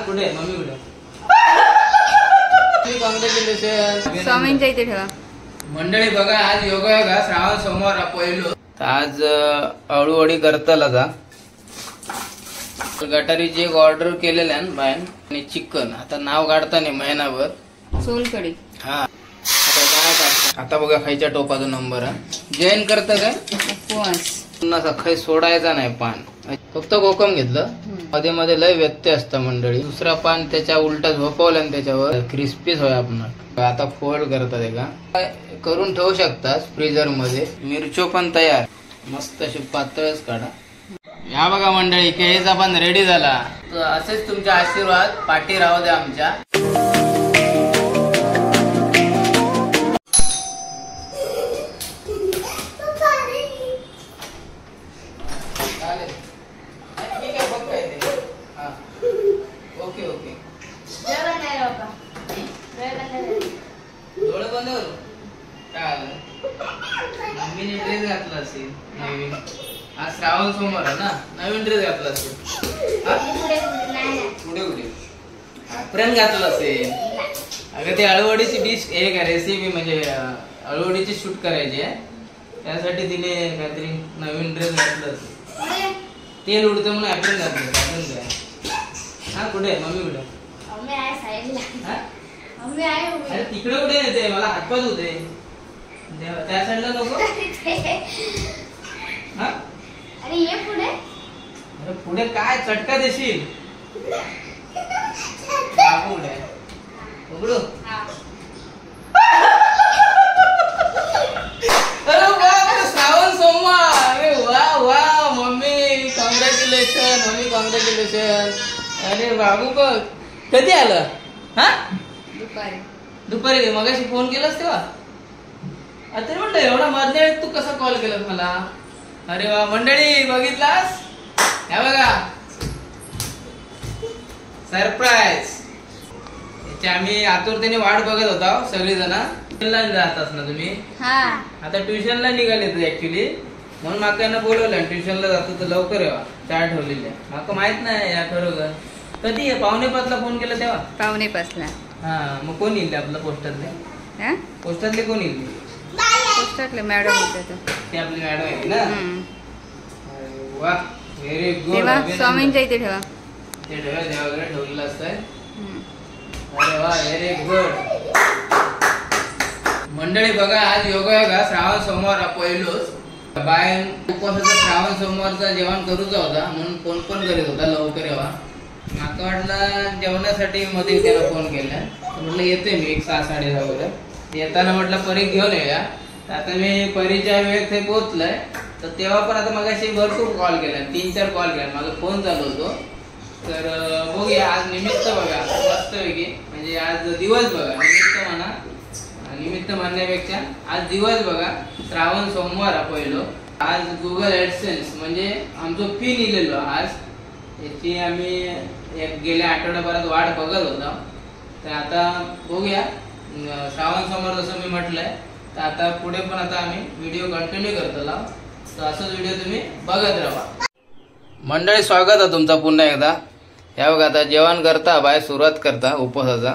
कुठे मम्मी कुठे? कॉंग्रॅच्युलेशन. स्वामींच्या इथे ठेवा. मंडळी बघा आज योगा श्रावण सोमवार पहिलो. आज अळूवडी करतला जा गटारीची एक ऑर्डर केलेली आहे बायन आणि चिकन. आता नाव काढता नाही महिनाभर. सोलकडी. हा आता बघा खायच्या टोपाचा नंबर जैन करत काय उपवास पुन्हा सकाळी सोडायचा नाही पान. फक्त कोकम घेतलं. मध्ये मध्ये लय व्यत्यय असतं मंडळी. दुसरा पान त्याच्या उलटा झोपवलं आणि त्याच्यावर क्रिस्पीच होय आपण. आता फोल्ड करतात का करून ठेवू शकता फ्रीजर मध्ये. मिरचो पण तयार मस्त अशी पातळच काढा. या बघा मंडळी केळीचा पण रेडी झाला. तर असेच तुमचे आशीर्वाद पाठी राहू द्या आमच्या. ओके ओके डोळे बंद करू. काय आलं मम्मीने ड्रेस घातला असेल नवीन. आज श्रावण सोमवार आहे ना नवीन ड्रेस घातला असेल. पुढे पुढे फ्रेंड घातला असेल. अगं ते अळूवडीची डिश एक रेसिपी म्हणजे अळूवडीची शूट करायची आहे त्यासाठी तिने काहीतरी नवीन ड्रेस घातला असेल. तेल उडतं म्हणून ऍप्रन घातलं. घालून काय हा कुठे मम्मी कुठे? अरे तिकडे कुठे येते मला हातपात होते त्या साईडला नको. अरे पुढे काय चटका देशील. उघडू. अरे वा श्रावण सोमवार. अरे वा वा मम्मी कॉंग्रॅच्युलेशन. Mummy congratulation. अरे बाबू बघ कधी आलं. हा दुपारी मगाशी फोन केलास तेव्हा. आता म्हटलं एवढा मधल्या तू कसा कॉल केलास मला. अरे वा मंडळी बघितलास. हे बघा सरप्राईज. याची आम्ही आतुरतेने वाट बघत होता सगळेजण. ट्युशनला जातात ना तुम्ही. आता ट्युशनला निघाले ऍक्च्युली म्हणून माका बोलवलं. ट्युशनला जातो तर लवकर यावा चार ठेवलेल्या. माका माहित नाही या खरोखर. कधी 5:45ला फोन केला तेव्हा. 5:45ला. हा मग कोण येईल आपलं पोस्टरले. पोस्टरले कोण येईल. पोस्टरले मॅडम होते ते आपली मॅडम आहे ना. वा व्हेरी गुड. स्वामींच्या इथे ठेवा. ते ठेवा देवाकडे ठेवलेलं असतंय. अरे वा व्हेरी गुड. मंडळी बघा आज योगा श्रावण सोमवार पहिलोच. बायन उपवासाचा श्रावण सोमवारचा जेवण करूचा होता म्हणून फोन पण करीत होता लवकर यावा. माका वाटलं जेवणासाठी मध्ये त्याला फोन केला. म्हटलं येते मी 6-6:30 वगैरे. येताना म्हटलं परी घेऊन येऊया. आता मी परीच्या वेळेत ते पोहोचलोय तर तेव्हा पण आता मगाशी भरपूर कॉल केला. 3-4 कॉल केला. माझा फोन चालू होतो. तर बघूया आज निमित्त बघा मस्तपैकी म्हणजे आज दिवस बघा. निमित्त म्हणा निमित्त म्हणण्यापेक्षा आज दिवस बघा श्रावण सोमवार पहिलो. आज गुगल ऍडसेन्स म्हणजे आमचं फी निघलेलो आज. याची आम्ही गेल्या आठवड्याभरात वाट बघत होता. तर आता बघूया श्रावण सोमवार जसं मी म्हटलंय तर आता पुढे पण आता आम्ही व्हिडिओ कंटिन्यू करतो. तर असंच व्हिडिओ तुम्ही बघत राहा. मंडळी स्वागत आहे तुमचा पुन्हा एकदा. या बघा आता जेवण करता बाय सुरुवात करता उपवासाचा.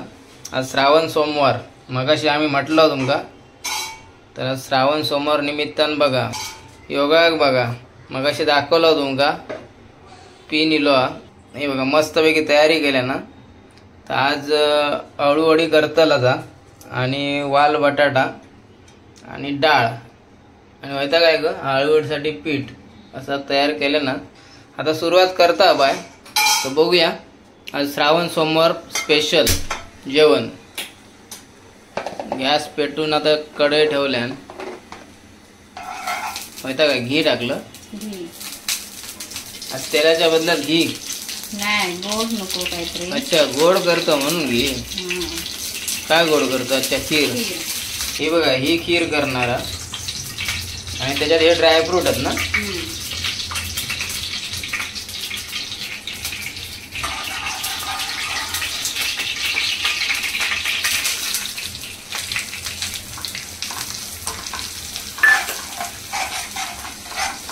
आज श्रावण सोमवार मगाशी आम्ही म्हटलं तुमका. तर श्रावण सोमवार निमित्तानं बघा योगा बघा मगाशी दाखवलं तुमका. पी निलो हे बघा मस्तपैकी तयारी केल्या ना. तर आज अळूवडी करतला जा आणि वाल बटाटा आणि डाळ आणि माहिती काय ग अळूवडीसाठी पीठ असं तयार केलं ना. आता सुरुवात करता बाय. तर बघूया आज श्रावण सोमवार स्पेशल जेवण. गॅस पेटून आता कढई ठेवल्या. माहिती काय घी टाकलं. आज तेलाच्या बदल्यात घी. नाही गोड नको काहीतरी. अच्छा गोड करतो म्हणून घी. काय गोड करतो. अच्छा खीर. ही बघा ही खीर करणारा आणि त्याच्यात हे ड्रायफ्रूट आहेत ना.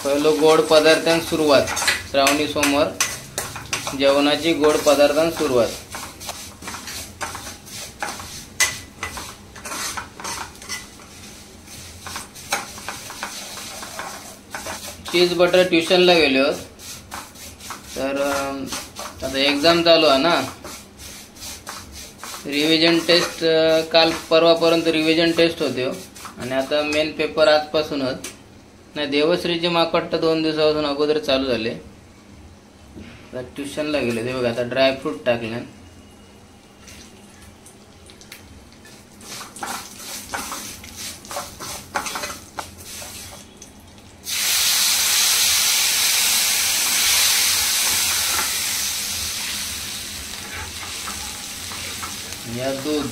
पहिलं गोड पदार्थांची सुरुवात. श्रावणी सोमवार जेवणाची गोड पदार्थांची सुरुवात. चीज बटर ट्युशनला गेलो. तर आता एक्झाम चालू आहे ना. रिव्हिजन टेस्ट काल परवापर्यंत रिव्हिजन टेस्ट होते आणि आता मेन पेपर आजपासूनच. नाही, देवश्रीचे माकट 2 दिवसापासून अगोदर चालू झाले. ट्युशनला गेले. ते बघा आता ड्रायफ्रूट टाकले. या दूध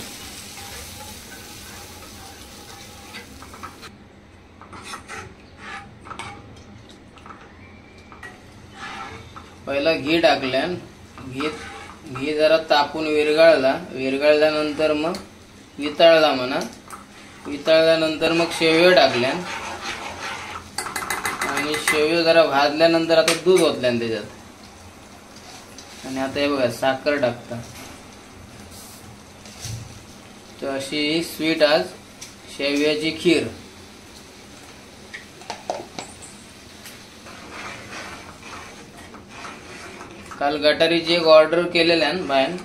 पहिला घी टाकल्यान. घी जरा तापून विरघळल्यानंतर मग वितळला म्हणा. वितळल्यानंतर मग शेवयो टाकल्यान आणि शेवयो जरा भाजल्यानंतर आता दूध ओतल्यान त्याच्यात. आणि आता हे बघा साखर टाकता. तर अशी स्वीट आज शेवयाची खीर. काल गटारीची एक ऑर्डर केलेल्या बाहेर.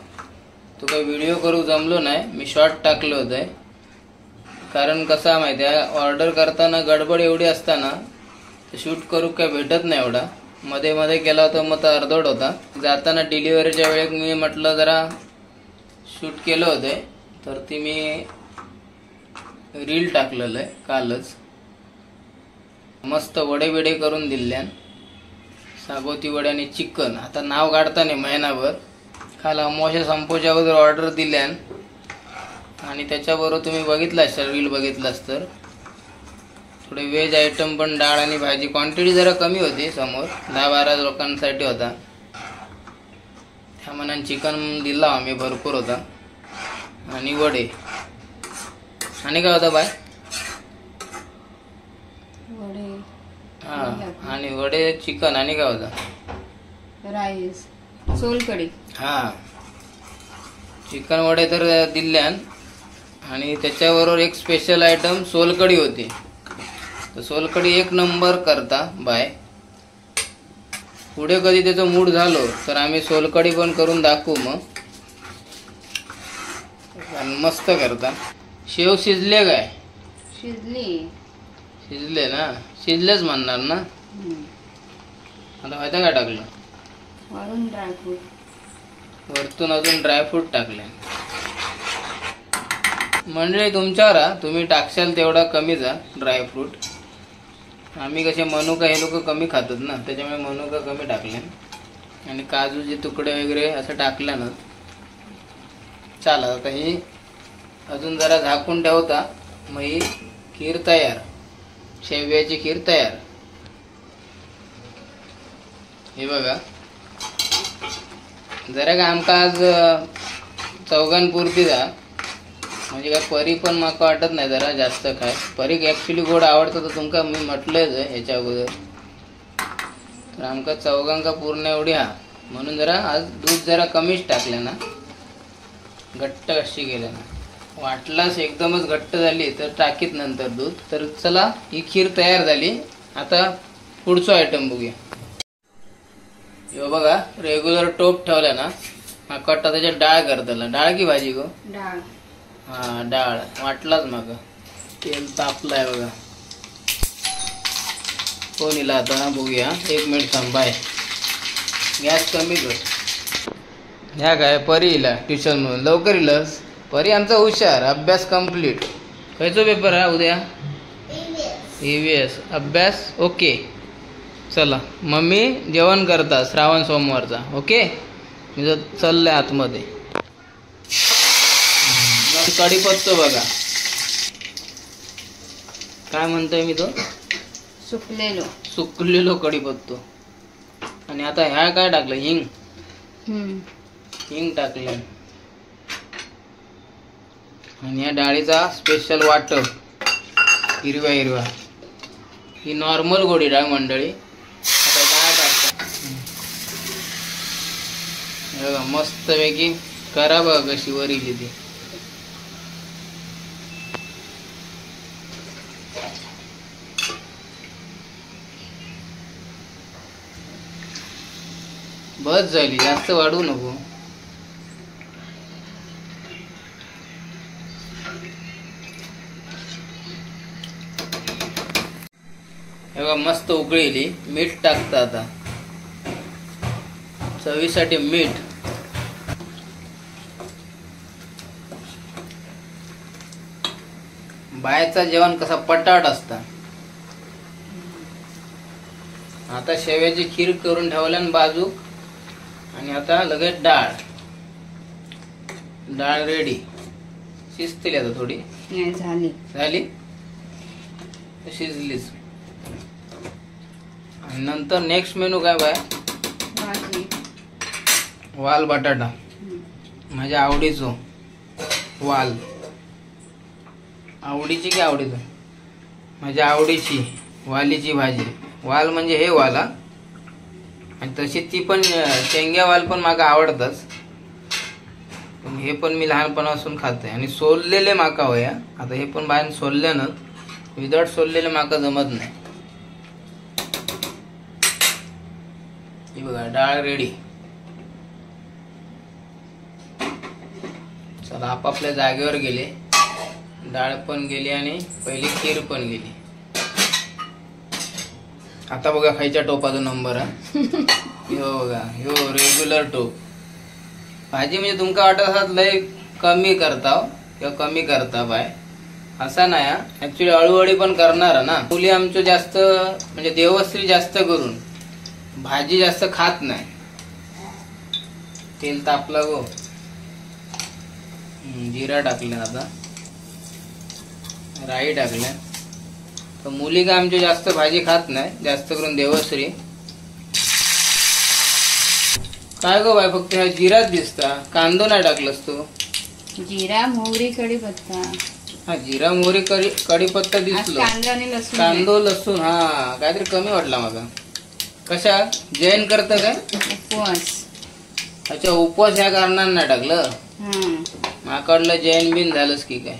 तो काही व्हिडिओ करू जमलो नाही. मी शॉर्ट टाकलं होतं. कारण कसं माहिती आहे, ऑर्डर करताना गडबड एवढी असताना शूट करू काय भेटत नाही एवढा. मध्ये मध्ये केला होता मग तर अर्धवट होता. जाताना डिलिव्हरीच्या वेळेस मी म्हटलं जरा शूट केलं होतं. तर ती मी रील टाकलेलं आहे कालच. मस्त वडे बिडे करून दिल्यान. सागोती वडे आणि चिकन. आता नाव काढता नाही महिनाभर. काल अमावस्या संपोच्या अगोदर ऑर्डर दिल्यान. आणि त्याच्याबरोबर तुम्ही बघितला असाल, रील बघितलास तर थोडे व्हेज आयटम पण, डाळ आणि भाजी. क्वांटिटी जरा कमी होती. समोर 10-12 लोकांसाठी होता. त्या मनाने चिकन दिला आम्ही, भरपूर होता. आणि वडे. आणि काय होता बाय? वडे. हा, आणि वडे, चिकन. आणि काय होता? राईस, सोलकढी. हा, चिकन वडे तर दिल्यान. आणि त्याच्याबरोबर एक स्पेशल आयटम सोलकढी होती. तर सोलकढी 1 नंबर करता बाय. पुढे कधी त्याचं मूड झालो तर आम्ही सोलकढी पण करून दाखवू मग. मस्त करता. शेव शिजले काय? शिजले ना. शिजलेच म्हणणार ना. आता माहिती काय टाकलं? वरून ड्रायफ्रूट. वरतून अजून ड्रायफ्रूट टाकले. म्हणजे तुमच्यावर, तुम्ही टाकशाल तेवढा कमीचा ड्रायफ्रूट. आम्ही कसे मनुका हे लोक कमी खातात ना, त्याच्यामुळे मनुका कमी टाकले. आणि काजूचे तुकडे वगैरे असं टाकलं ना. चला आता ही अजून जरा झाकून ठेवता. मग ही खीर तयार. शेवयाची खीर तयार. हे बघा. जरा का आमका आज चौघांपुरती जा. म्हणजे काय परी पण माका वाटत नाही जरा जास्त काय. परीक ॲक्च्युली गोड आवडतं तर तुमका मी म्हटलंच आहे ह्याच्या अगोदर. तर आमका चौघांका पूर्ण एवढी हा. म्हणून जरा आज दूध जरा कमीच टाकलं ना. घट्ट कशी केलं ना. वाटलास एकदमच घट्ट झाली तर टाकीत नंतर दूध. तर चला ही खीर तयार झाली. आता पुढचं आयटम बघूया. यो बघा रेग्युलर टोप ठेवला ना. हा कट्टा त्याच्यात डाळ करतला. डाळ की भाजी गो? डाळ. हा डाळ. वाटलाच मग. तेल तापलाय बघा. कोण इला आता ना बघूया. 1 मिनिट थांबाय. गॅस कमी कर. ह्या काय परी इला ट्युशन म्हणून. लवकर इलस. परी आमचा हुशार. अभ्यास कम्प्लीट. खयचो पेपर आहे उद्या? EVS. अभ्यास ओके. चला मम्मी जेवण करता श्रावण सोमवारचा. ओके. मी जर चाललंय आतमध्ये. कढीपत्ता बघा काय म्हणतोय मी. तो सुकलेलो कढीपत्तो. आणि आता ह्या काय टाकलं? हिंग टाकलं. आणि या डाळीचा स्पेशल वाटप. हिरवा. ही नॉर्मल गोडी डाळ मंडळी. आता डाळ टाकता. बघा मस्तपैकी करा बघा कशी वर इली ती. बस झाली, जास्त वाढवू नको. हे बघा मस्त उकळीली. मीठ टाकतं आता, चवीसाठी मीठ. बाहेरचं जेवण कसा पटाट असतं. आता शेव्याची खीर करून ठेवल्यान बाजू. आणि आता लगेच डाळ. डाळ रेडी. शिजतील आता थोडी. झाली झाली, शिजलीच. आणि नंतर नेक्स्ट मेनू काय बाय? भाजी. वाल बटाटा. माझ्या आवडीचो वाल. आवडीची की आवडीचं? माझ्या आवडीची वालीची भाजी. वाल म्हणजे हे वाला. आणि तशी ती पण शेंग्या वाल पण माका आवडतच. पण हे पण मी लहानपणापासून खाते. आणि सोललेले माका होया. आता हे पण बाहेर सोलल्यानं, विदाउट सोललेले माका जमत नाही. हे बघा डाळ रेडी. चला आपापल्या जागेवर गेले. डाळ पण गेली आणि पहिली खीर पण गेली. आता बघा खायच्या टोपाचा नंबर हा. ह्यो बघा, ह्यो रेग्युलर टोप. भाजी म्हणजे तुमका वाटत असत लय कमी करताव किंवा कमी करता बाय, असा नाही. ऍक्च्युली अळूवडी पण करणार ना. मुली आमचं जास्त म्हणजे देवश्री जास्त करून भाजी जास्त खात नाही. तेल तापला गो. जिरा टाकले, आता राई टाकल्या. तर मुली का आमची जास्त भाजी खात नाही, जास्त करून देवश्री. काय गो बाय, फक्त ह्या जिराच दिसता, कांदो नाही टाकलंस तू? जिरा, मोहरी, कढीपत्ता. हा, जिरा मोहरी कढीपत्ता दिसलो. कांदा आणि लसूण. कांदो लसूण. हा, काहीतरी कमी वाटला मला. कशा जैन करत काय? उपवास. अच्छा, उपवास ह्या कारणानं नाही टाकलं. माकडलं जैन बिन झालंच की काय?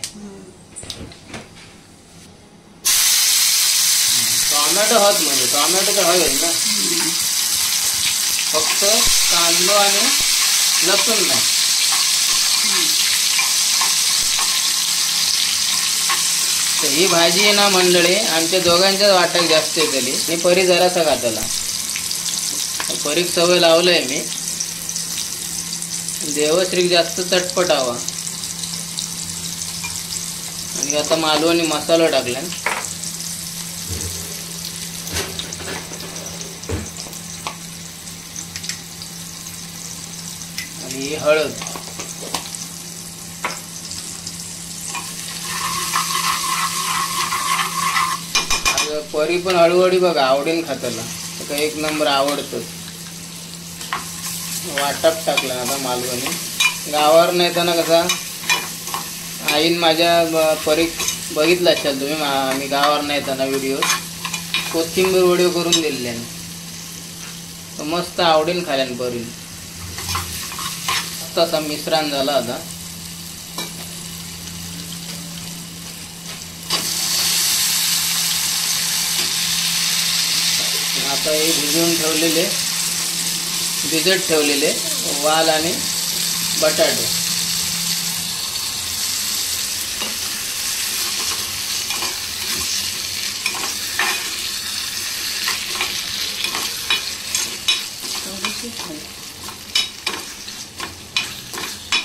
टोमॅटो होत म्हणजे टोमॅटो तर हवेच ना. फक्त कांदो आणि लसूण नाही. तर ही भाजी आहे ना मंडळी, आमच्या दोघांच्याच वाट्यात जास्त येतली. मी परी जरासा खातला. परीक सवय लावलंय मी. देवश्री जास्त चटपट हवा. आणि आता मालवणी मसाला टाकला. आणि हळद. परी पण हळूहळू बघा आवडीन खाताला. एक नंबर आवडतच. वाटप टाकला आता मालवणी. गावावर नाही तर ना कसा आईन माझ्या परीक बघितला असाल तुम्ही. आम्ही गावावर नाही येताना व्हिडिओ कोथिंबीर व्हिडिओ करून दिलेले. मस्त आवडीन खाल्यान परी. तसा मिश्रण झाला आता. आता हे भिजत ठेवलेले वाल आणि बटाटे.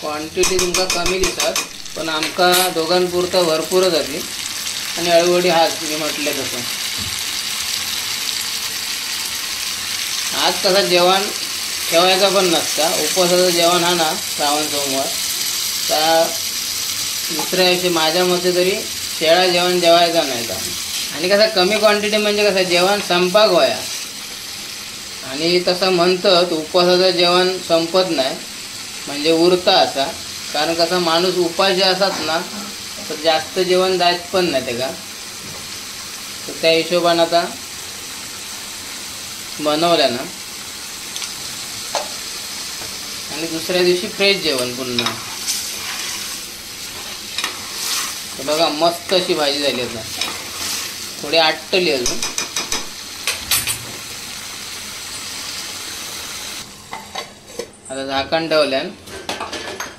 क्वांटिटी तुमका कमी दिसतात, पण आमका दोघांपुरता भरपूर जाते. आणि अळूवडी हाच मी म्हटलं तसं. आज कसं जेवण ठेवायचा पण नसता. उपवासाचं जेवण हा ना श्रावण सोमवार. त्या दुसऱ्या दिवशी माझ्या मते तरी शेळा जेवण जेवायचा नाही का. आणि कसं कमी क्वांटिटी म्हणजे कसं जेवण संपाक व्हाया. आणि तसं म्हणतात उपवासाचं जेवण संपत नाही म्हणजे उरता असा. कारण कसं माणूस उपाशी असतात ना तर जास्त जेवण जायच पण नाही ते का. तर त्या हिशोबाने आता बनवल्या ना. आणि दुसऱ्या दिवशी फ्रेश जेवण पुन्हा. बघा मस्त अशी भाजी झाली आता. थोडी आटली अजून. आता झाकण ठेवल्यान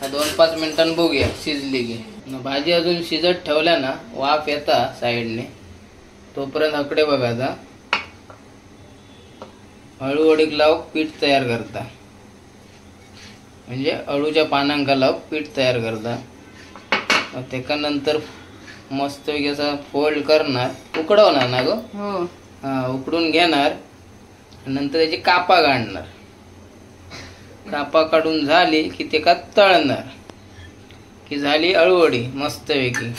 2-5 मिनिटांनी बघूया शिजली की. भाजी अजून शिजत ठेवल्या ना वाफ येता साईडने, तोपर्यंत हकडे बघा. आता अळूवडीक लावून पीठ तयार करता, म्हणजे अळूच्या पानांका लावून पीठ तयार करता. त्याका नंतर मस्त असा फोल्ड करणार, उकडवणार ना ग. हो. उकडून घेणार, नंतर त्याची कापा काढणार. कापा काढून झाली की ते का तळणार की झाली अळूवडी मस्तपैकी.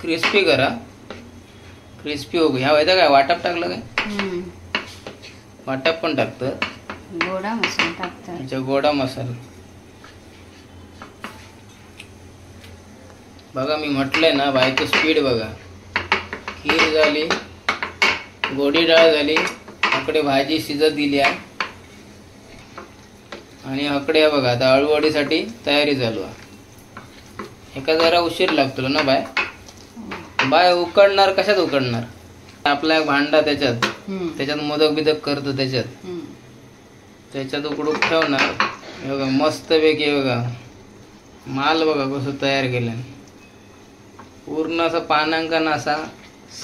क्रिस्पी करा, क्रिस्पी होऊ. ह्या व्हायचं काय वाटप टाकलं काय? वाटप पण टाकतं. गोडा मसाला टाकतात. अच्छा, गोडा मसाला. बघा मी म्हटलंय ना बायको स्पीड बघा. खीर झाली, गोडी डाळ झाली, अकडे भाजी शिजत दिली आहे आणि अकडे बघा आता अळूवडीसाठी तयारी चालू आहे. एका जरा उशीर लागतो ना बाय. बाय उकडणार कशात उकडणार? आपला एक भांडा त्याच्यात मोदक बिदक करतो त्याच्यात उकडून ठेवणार. बघा मस्त पैकी बघा माल बघा कसं तयार केलं. पूर्ण असं पानांकन असा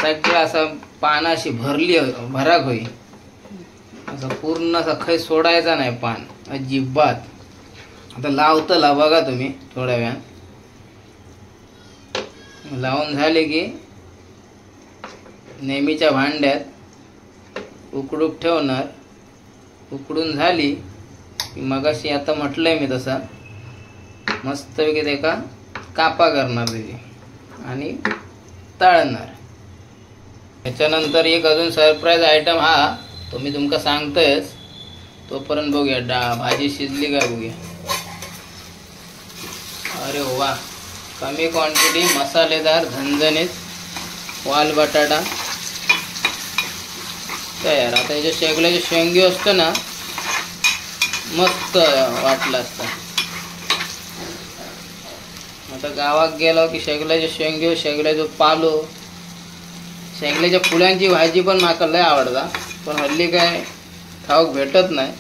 सगळं असा पानाशी भराक होई. असं पूर्ण असं खै सोडायचा नाही पान अजिबात. आता लावतला बघा तुम्ही थोड्या वेळा. लावून झाले की नेहमीच्या भांड्यात उकडूक ठेवणार. उकडून झाली की मगाशी आता म्हटलंय मी तसा मस्तपैकी ते का कापा करणार त्याची आणि तळणार. त्याच्यानंतर एक अजून सरप्राईज आयटम हा तो मी तुमका सांगतोयच, तोपर्यंत बघूया भाजी शिजली काय बघूया. अरे वा, कमी क्वांटिटी मसालेदार झणझणीत वाल बटाटा तयार. आता याच्या शेगल्याचे शेंगे असतो ना मस्त वाटलं असतं. आता गावात गेलो की शेगल्याचे शेंगे, शेगल्याचो पालो, शेंगल्याच्या फुलांची भाजी पण माका लय आवडता, पण हल्ली काय खाऊक भेटत नाही.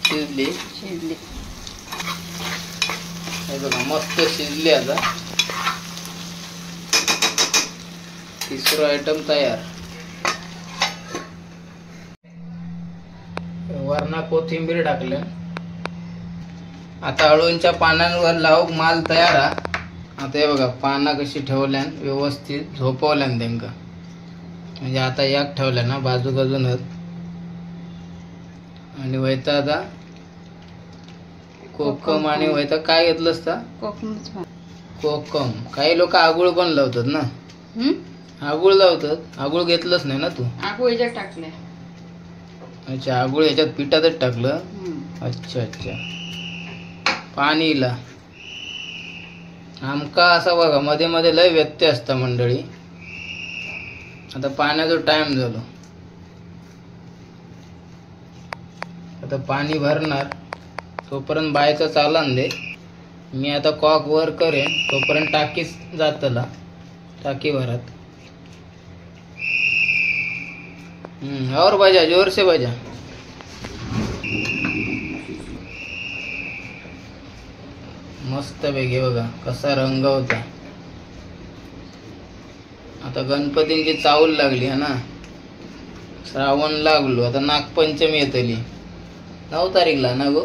शिजली हे बघा मस्त शिजली. आता तिसरं आयटम तयार. वरणा कोथिंबीर टाकल्या. आता अळूंच्या पानांवर लावूक माल तयार. आता हे बघा पाना कशी ठेवल्यान व्यवस्थित झोपवल्यान त्यांका, म्हणजे आता याक ठेवल्या ना बाजू बाजूनच. आणि वैता आता कोकम आणि वैता काय घेतलं असता कोकम. काही लोक आगुळ पण लावतात ना. आगुळ लावतात. आगुळ घेतलंच नाही ना तू? आगुळ याच्यात टाकले. अच्छा, आगुळ याच्यात पिठातच टाकलं. अच्छा अच्छा. पाणीला आमका असा बघा मध्ये मध्ये लय व्यत्यय असता मंडळी. आता पाण्याचा टाइम झालो. आता पाणी भरणार, तोपर्यंत बायचा चालन दे. मी आता कॉक वर करेन, तोपर्यंत टाकी जातला. टाकी भरात. और बजा, जोर से बजा. मस्त पैकी बघा कसा रंग होता. आता गणपतींची चावल लागली है ना, श्रावण लागलो. आता नागपंचमी येतली 9 तारीखला ना गो.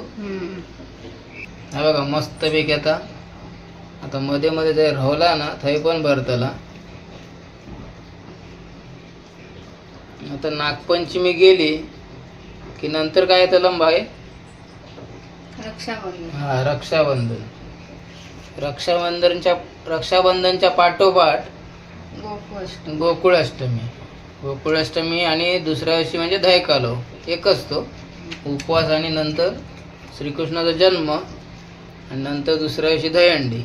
हा बघा मस्त पैकी. आता मध्ये मध्ये जर राहला ना थंय पण भरतला. आता नागपंचमी गेली की नंतर काय येतं लंबाई? रक्षाबंधन. हा, रक्षाबंधन. रक्षाबंधनच्या पाठोपाठ गोकुळाष्टमी. गोकुळाष्टमी आणि दुसऱ्या दिवशी म्हणजे दहीकालो. एकच तो उपवास आणि नंतर श्रीकृष्णाचा जन्म आणि नंतर दुसऱ्या दिवशी दहीहंडी.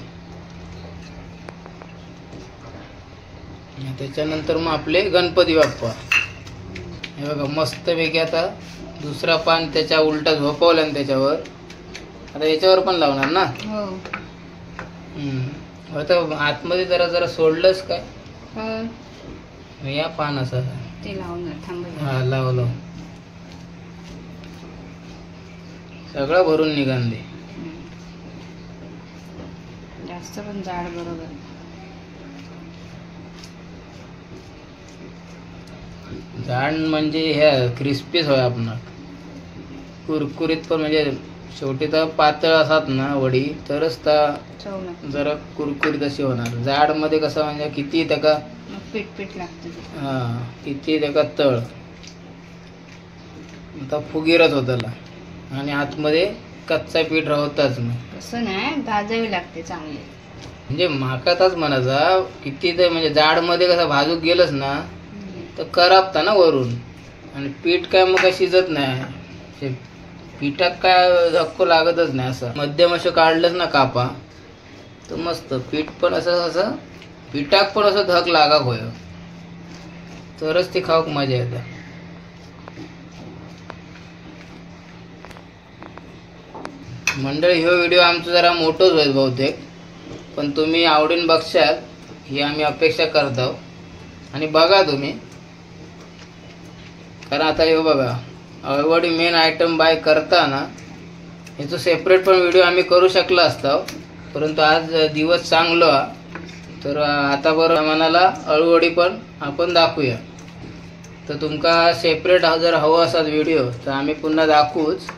त्याच्यानंतर मग आपले गणपती बाप्पा. हे बघा मस्त पैकी. आता दुसरा पान त्याच्या उलटा झोपवला आणि त्याच्यावर आता याच्यावर पण लावणार ना. आता आतमध्ये जरा जरा सोडलंच काय या पान असं ते लावणार. थांब. हा लाव. सगळं भरून निघान दे. जास्त पण जाड बरोबर. जाड म्हणजे ह्या क्रिस्पीच होय आपण कुरकुरीत पण म्हणजे शेवटी तर पातळ असतात ना वडी तरच तर जरा कुरकुरीत अशी होणार. जाड मध्ये कसं म्हणजे किती त्याका पीठ पीठ लागतं. हा किती त्याका तळ आता फुगीरच होताला आणि आतमध्ये कच्चा पीठ राहताच नाही. तसं नाही भाजावी लागते चांगली. म्हणजे माकाताच म्हणायचा किती ते म्हणजे जाड मध्ये कसं भाजूक गेलंच ना तर करापता ना वरून आणि पीठ काय मग काय शिजत नाही. पिठात काय धक्को लागतच नाही. असं मध्यम असं काढलंच ना कापा तर मस्त पीठ पण असं पिठाक पण असं धक लागाक होय तरच ती खाऊक मजा येते. मंडळी ह्यो व्हिडिओ आमचा जरा मोठोच होईल बहुतेक पण तुम्ही आवडीन बघशाल ही आम्ही अपेक्षा करतो. आणि बघा तुम्ही कारण आता हे बघा अळवडी मेन आयटम बाय करताना ह्याचं सेपरेट पण व्हिडिओ आम्ही करू शकलो असतो परंतु आज दिवस चांगलो तर आता बरं मनाला अळवडी पण आपण दाखवूया. तर तुमका सेपरेट जर हवं असत व्हिडिओ तर आम्ही पुन्हा दाखवूच.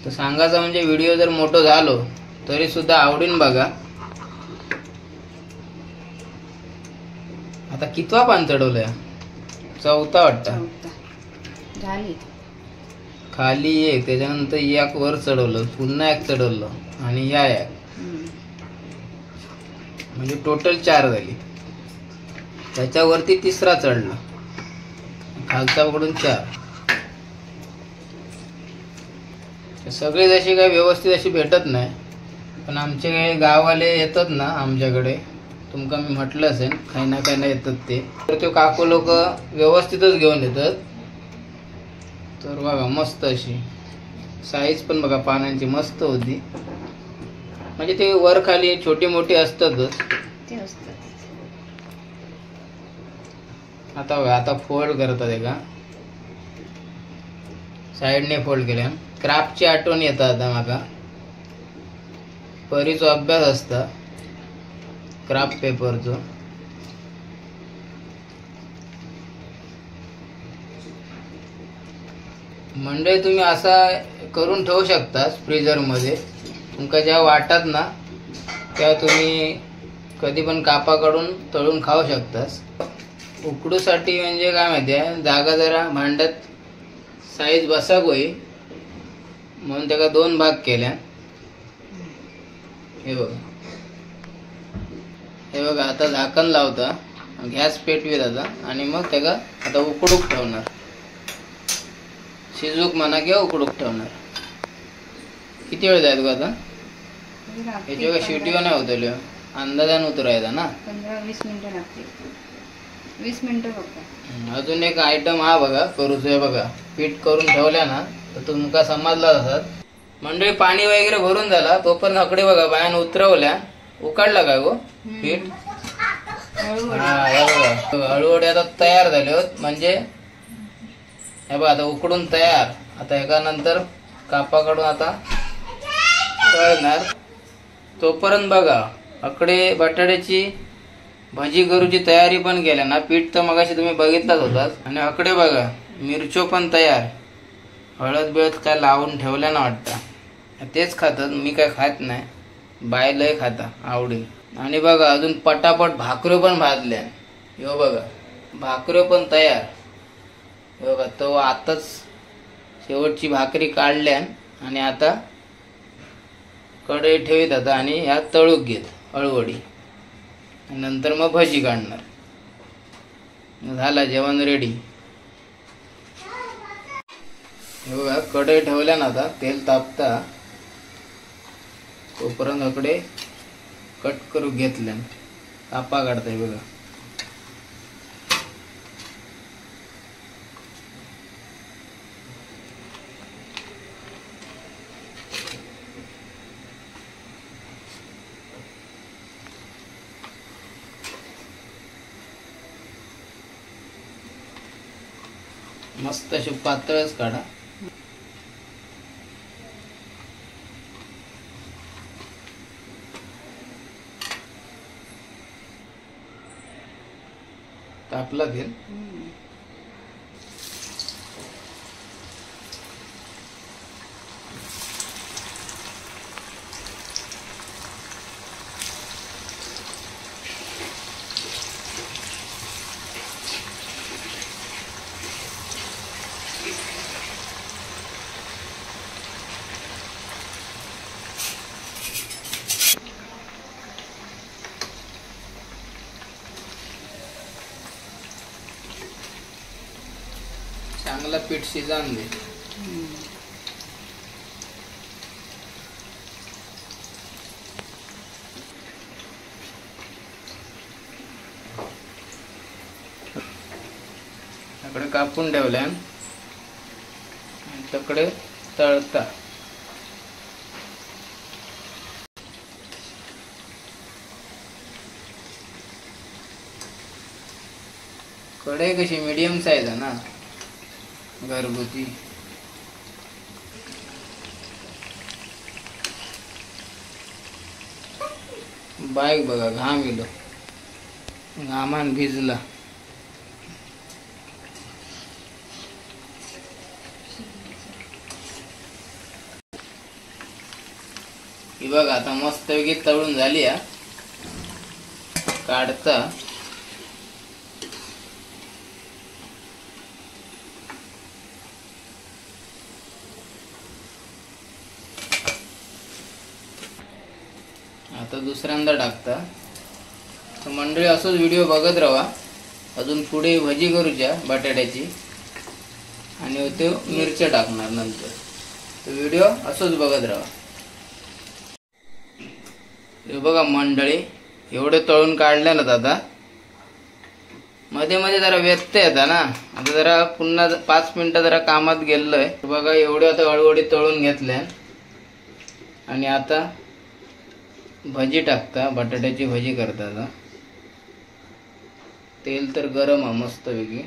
तर सांगायचं म्हणजे व्हिडिओ जर मोठं झालो तरी सुद्धा आवडीन बघा. आता कितवा पान चढवलंय? चौथा वाटतं. झाली खाली एक त्याच्यानंतर एक वर चढवलं पुन्हा एक चढवलं आणि या एक म्हणजे टोटल 4 झाली. त्याच्यावरती तिसरा चढला खालचा पकडून 4. सगळी जशी काही व्यवस्थित अशी भेटत नाही पण आमचे काही गाववाले येतात ना आमच्याकडे तुमका मी म्हटलं असेल काही ना काही ना येतात ते तर ते काकू लोक व्यवस्थितच घेऊन येतात. तर बघा मस्त अशी साईज पण बघा पानांची मस्त होती. म्हणजे ते वर खाली छोटी मोठी असतातच. आता बघा आता फोल्ड करतात एका साईडने फोल्ड केल्या. क्राफ्टची आठवण येतात आता माका परीचो अभ्यास असता क्राफ्ट पेपरचो. मंडळी तुम्ही असा करून ठेवू शकता फ्रीजर मध्ये. तुमका जेव्हा वाटत ना तेव्हा तुम्ही कधी पण कापा काढून तळून खाऊ शकतास. उकडूसाठी म्हणजे काय माहिती आहे जागा जरा भांड्यात साईज बसाक होई म्हणून त्याला 2 भाग केल्या. हे बघा आता झाकण लावता गॅस पेटवीत आता आणि मग त्याला आता उकडूक ठेवणार. शिजूक म्हणा किंवा उकडूक ठेवणार. किती वेळ जायत आता याच्या का शिट्टीवर नाही होतले अंदाजाने उतरायचा ना 15-20 मिनिटं लागतील. 20 मिनिटं फक्त. अजून एक आयटम हा बघा करूच आहे बघा पीठ करून ठेवल्या ना तर तुमका समजला असत. मंडळी पाणी वगैरे भरून झाला तोपर्यंत अकडे बघा बायान उतरवल्या उकाडला काय गो पीठ. हा हे बघा अळूवडी आता तयार झाले होत म्हणजे हे बघा आता उकडून तयार. आता एका नंतर कापा काढून आता तळणार. तोपर्यंत बघा अकडे बटाट्याची भाजी करूची तयारी पण केल्या ना. पीठ तर मगाशी तुम्ही बघितलाच होतात आणि अकडे बघा मिरचो पण तयार. हळद बिळद काय लावून ठेवल्या ना वाटतं तेच खातात. मी काय खात नाही बाय लय खाता आवडी. आणि बघा अजून पटापट भाकऱ्यो पण भाजल्या. हो बघा भाकऱ्यो पण तयार. हे बघा तो आताच शेवटची भाकरी काढल्या आणि आता कढई ठेवीत आता आणि ह्या तळूक घेत अळवडी नंतर मग भजी काढणार. झाला जेवण रेडी. हे बघा कढई ठेवल्या ना आता तेल तापता तोपर्यंत अकडे कट करून घेतल्या कापा काढताय बघा. मस्त अशी पातळच काढा. तापला तेल. चांगला पीठ शिजावून दे. इकडे कापून ठेवल्या तकडे तळता. कढई कशी मीडियम साईज आहे ना, घरगुती. बाईक बघा घाम गेलो, घामान भिजला. ही बघा आता मस्त पैकी तळून झाली. काढता. आता दुसऱ्यांदा टाकता. तर मंडळी असंच व्हिडिओ बघत राहा. अजून पुढे भजी करूच्या बटाट्याची आणि ते मिरच्या टाकणार नंतर. तर व्हिडिओ असंच बघत राहा. हे बघा मंडळी एवढे तळून काढले ना दादा. मध्ये मध्ये जरा व्यत्यय येता ना. आता जरा पुन्हा 5 मिनिटं जरा कामात गेलोय. बघा एवढे आता हळूहळू तळून घेतल्या आणि आता भजी टाकता. बटाट्याची भजी करता. तेल तर गरम आहे मस्त पैकी.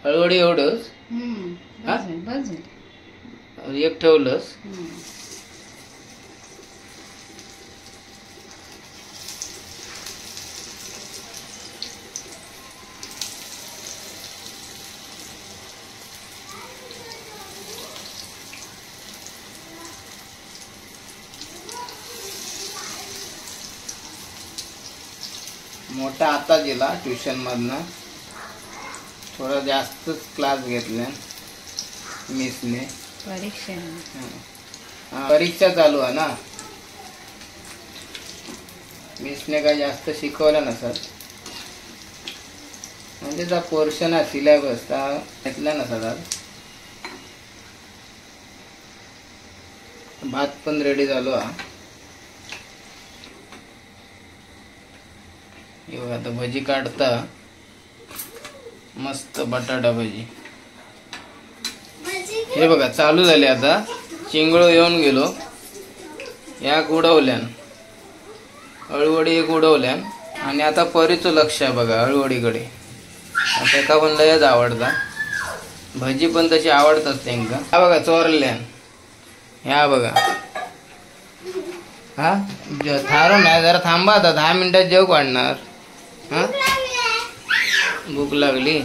हळूहळू एवढंच एक ठेवलंस. मोठा आता गेला ट्युशन मधनं. थोडा जास्तच क्लास घेतला मिसने. परीक्षा चालू आहे ना. मिसने काय जास्त शिकवलं नसत. म्हणजे त्या पोर्शन आहे सिलेबस घेतला नसत. भात पण रेडी झालो हा. आता भजी काढता. मस्त बटाटा भजी. हे बघा चालू झाले. आता चिंगळो येऊन गेलो. या उडवल्यान अळूवडी एक उडवल्यान. आणि आता परीचं लक्ष आहे बघा अळूवडीकडे. आता एका पण लयच आवडता. भजी पण तशी आवडतात त्यांना. हा बघा चोरल्यान. ह्या बघा हा थारो नाही. जरा थांबा आता 10 मिनिटात जेव काढणार. हा भूक लागली.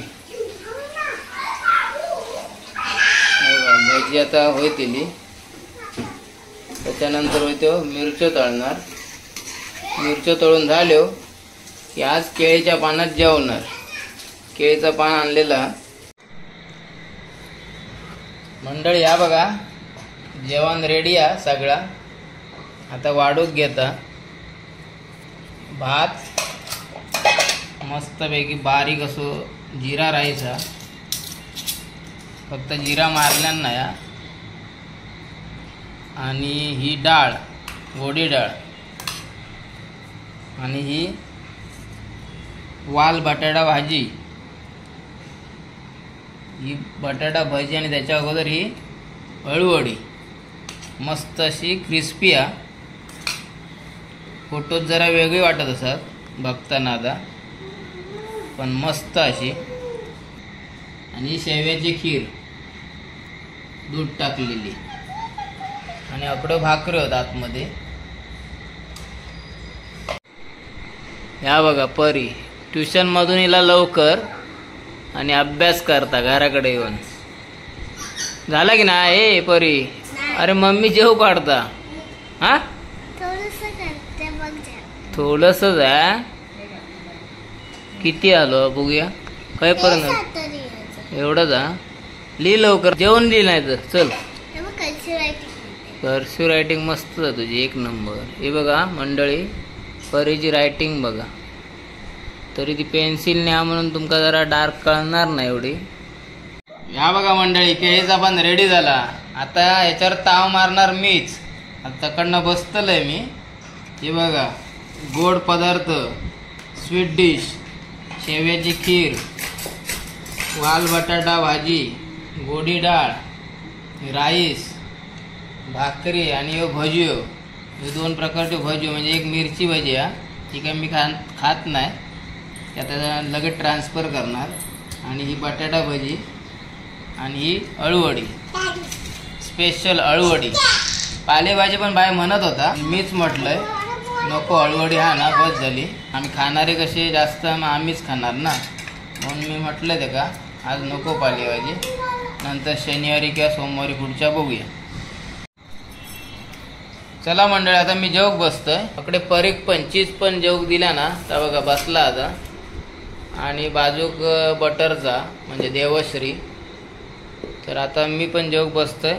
भजी आता होईल. त्याच्यानंतर होते मिरच्या तळणार. मिरच्या तळून झालो की आज केळीच्या पानात जेवणार. केळीचं पान आणलेला. मंडळी या बघा जेवण रेडी आहे सगळा. आता वाढूक घेता. भात मस्तपैकी बारीक असो जिरा राईचा. फक्त जिरा मारल्या नाही. आणि ही डाळ गोडी डाळ. आणि ही वाल बटाटा भाजी. ही बटाटा भाजी आणि त्याच्या अगोदर ही अळूवडी मस्त अशी क्रिस्पी आहे. फोटोत जरा वेगळी वाटत असतात बघताना आता, पण मस्त अशी. आणि शेव्याची खीर दूध टाकलेली आणि आकडं भाकरी होत आतमध्ये. ह्या बघा परी ट्युशन मधून हिला लवकर आणि अभ्यास करता घराकडे येऊन. झाला की ना ए परी? अरे मम्मी जेव काढता. हा थोडस आहे. किती आलो बघूया काय पर्यंत एवढंच हा. लिहि लवकर जेवण लिहि नाही तर चल. कर्सिव रायटिंग मस्त आहे तुझी एक नंबर. हे बघा मंडळी परीची रायटिंग बघा. तरी ती पेन्सिल न्या म्हणून तुमका जरा डार्क कळणार नाही एवढी. ह्या बघा मंडळी केळीचा पण रेडी झाला. आता याच्यावर ताव मारणार मीच. आता कडनं बसतलंय मी. हे बघा गोड पदार्थ, स्वीट डिश, शेव्याची खीर, वाल बटाटा भाजी, गोडी डाळ, राईस, भाकरी आणि ह्यो भजियो. हे दोन प्रकारचे भजियो म्हणजे एक मिरची भजी हा ती काय मी खात नाही. त्यात लगेच ट्रान्सफर करणार. आणि ही बटाटा भजी आणि ही अळूवडी स्पेशल अळूवडी. पालेभाजी पण बाय म्हणत होता मीच म्हटलंय नको अळूवडी हा ना बस झाली. आम्ही खाणारे कसे जास्त आम्हीच खाणार ना म्हणून मी म्हटलं ते का आज नको पालेभाजी. नंतर शनिवारी किंवा सोमवारी पुढच्या बघूया. चला मंडळी आता मी जेवक बसतोय. अकडे परीक पण चीज पण जेवक दिला ना तर बघा बसला आता. आणि बाजूक बटरचा म्हणजे देवश्री. तर आता मी पण जेवक बसतोय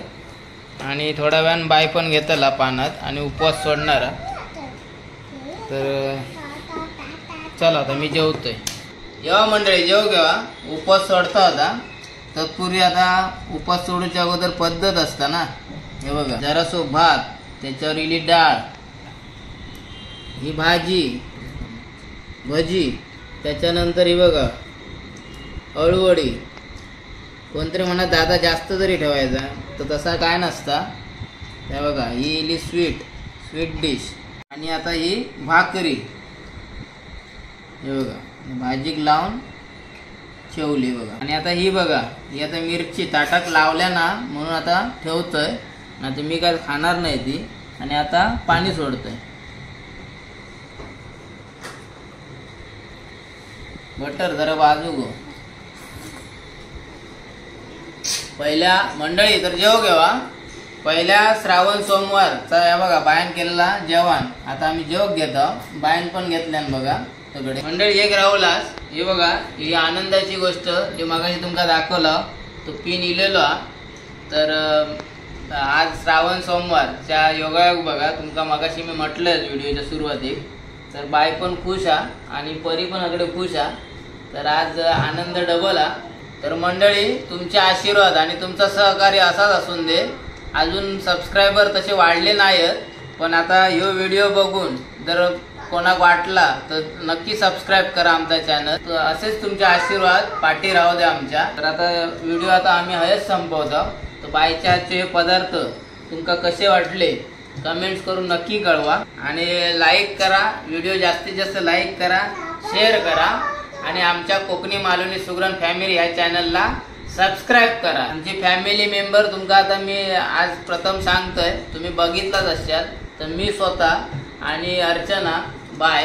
आणि थोड्या वेळानं बाय पण घेतला पानात आणि उपवास सोडणार. तर चला आता मी जेवतोय. जेव्हा मंडळी जेव घेवा उपवास सोडता होता. तत्पूर्वी आता उपवास सोडूच्या अगोदर पद्धत असता ना. हे बघा जरासो भात, त्याच्यावर इली डाळ, ही भाजी भजी, त्याच्यानंतर ही बघा अळूवडी. कोणतरी म्हणा दादा जास्त जरी ठेवायचा तर तसा काय नसता. हे बघा ही इली स्वीट डिश. आणि आता ही भाकरी. हे बघा भाजीक लावून ठेवली बघा. आणि आता ही बघा ही आता मिरची ताटाक लावल्या ना म्हणून आता ठेवतोय ना तर मी काय खाणार नाही ती. आणि आता पाणी सोडतोय. बटर जरा बाजू गो. पहिल्या मंडळी तर जेव घेवा. पहिल्या श्रावण सोमवारचा या बघा बायन केलेला जेवण आता आम्ही जेवक घेतो. बायन पण घेतल्यान बघा सगळे मंडळी. एक राहुलास हे बघा ही आनंदाची गोष्ट जे मगाशी तुमका दाखवला तो पिन इलेलो. तर आज श्रावण सोमवारच्या योगायोग बघा. तुमका मगाशी मी म्हटलं व्हिडिओच्या सुरुवातीक. तर बाय पण खुश हा आणि परी पण अकडे खुश हा. तर आज आनंद डबल हा. तर मंडळी तुमचे आशीर्वाद आणि तुमचा सहकार्य असाच असून दे. अजून सबस्क्रायबर तसे वाढले नाहीत पण आता ह्यो व्हिडिओ बघून जर कोणाक वाटला तर नक्की सबस्क्राईब करा आमचा चॅनल. तर असेच तुमचे आशीर्वाद पाठी राहू द्या आमच्या. तर आता व्हिडिओ आता आम्ही हयच संपवतो. तर बायच्या आजचे पदार्थ तुमका कसे वाटले कमेंट्स करून नक्की कळवा. आणि लाईक करा व्हिडिओ जास्तीत जास्त लाईक करा शेअर करा. आणि आमच्या कोकणी मालवणी सुगरण फॅमिली ह्या चॅनलला सबस्क्राईब करा. आमची फॅमिली मेंबर तुमका आता मी आज प्रथम सांगतोय तुम्ही बघितलाच असाल. तर मी स्वतः आणि अर्चना बाय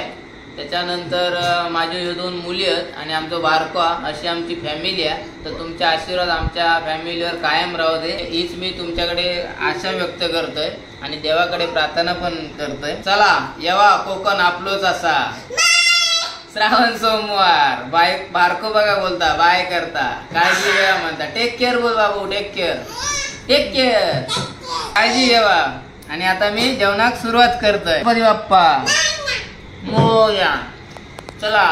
त्याच्यानंतर माझे हे दोन मुली आहेत आणि आमचं बारका अशी आमची फॅमिली आहे. तर तुमचे आशीर्वाद आमच्या फॅमिलीवर कायम राहू दे हीच मी तुमच्याकडे आशा व्यक्त करतोय आणि देवाकडे प्रार्थना पण करतोय. चला येवा कोकण आपलोच असा. श्रावण सोमवार बाय बारको बघा बोलता बाय करता काळजी घ्या म्हणता. टेक केअर बोल बाबू. टेक केअर काळजी घ्यावा. आणि आता मी जेवणाक सुरुवात करतोय. गणपती बाप्पा मोरया. चला